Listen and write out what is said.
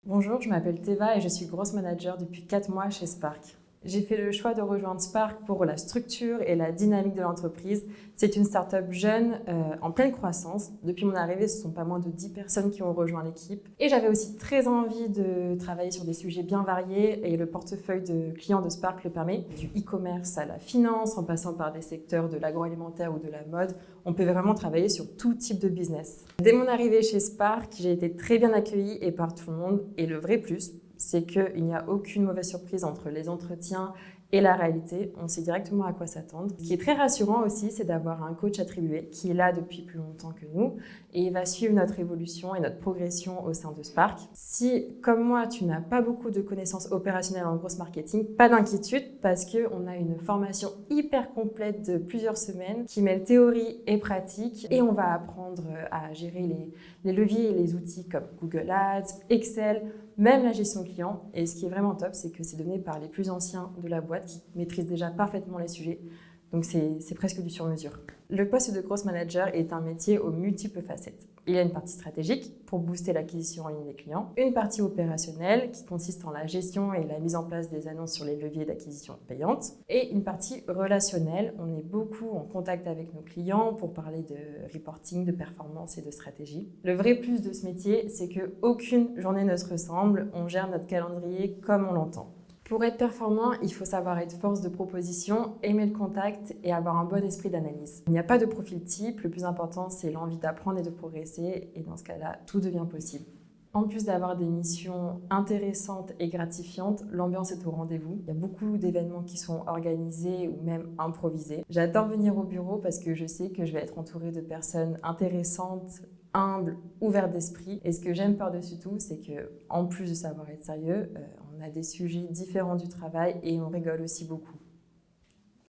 Bonjour, je m'appelle Théva et je suis grosse manager depuis 4 mois chez Spark. J'ai fait le choix de rejoindre Spark pour la structure et la dynamique de l'entreprise. C'est une start-up jeune, en pleine croissance. Depuis mon arrivée, ce ne sont pas moins de 10 personnes qui ont rejoint l'équipe. Et j'avais aussi très envie de travailler sur des sujets bien variés et le portefeuille de clients de Spark le permet. Du e-commerce à la finance, en passant par des secteurs de l'agroalimentaire ou de la mode, on peut vraiment travailler sur tout type de business. Dès mon arrivée chez Spark, j'ai été très bien accueillie et par tout le monde. Et le vrai plus, c'est qu'il n'y a aucune mauvaise surprise entre les entretiens et la réalité. On sait directement à quoi s'attendre. Ce qui est très rassurant aussi, c'est d'avoir un coach attribué qui est là depuis plus longtemps que nous et il va suivre notre évolution et notre progression au sein de Spark. Si, comme moi, tu n'as pas beaucoup de connaissances opérationnelles en grosse marketing, pas d'inquiétude parce qu'on a une formation hyper complète de plusieurs semaines qui mêle théorie et pratique et on va apprendre à gérer les leviers et les outils comme Google Ads, Excel, même la gestion client. Et ce qui est vraiment top, c'est que c'est donné par les plus anciens de la boîte qui maîtrisent déjà parfaitement les sujets. Donc c'est presque du sur-mesure. Le poste de growth manager est un métier aux multiples facettes. Il y a une partie stratégique pour booster l'acquisition en ligne des clients, une partie opérationnelle qui consiste en la gestion et la mise en place des annonces sur les leviers d'acquisition payantes, et une partie relationnelle. On est beaucoup en contact avec nos clients pour parler de reporting, de performance et de stratégie. Le vrai plus de ce métier, c'est qu'aucune journée ne se ressemble. On gère notre calendrier comme on l'entend. Pour être performant, il faut savoir être force de proposition, aimer le contact et avoir un bon esprit d'analyse. Il n'y a pas de profil type, le plus important c'est l'envie d'apprendre et de progresser et dans ce cas-là, tout devient possible. En plus d'avoir des missions intéressantes et gratifiantes, l'ambiance est au rendez-vous. Il y a beaucoup d'événements qui sont organisés ou même improvisés. J'adore venir au bureau parce que je sais que je vais être entourée de personnes intéressantes, humbles, ouvertes d'esprit. Et ce que j'aime par-dessus tout, c'est qu'en plus de savoir être sérieux, on a des sujets différents du travail et on rigole aussi beaucoup.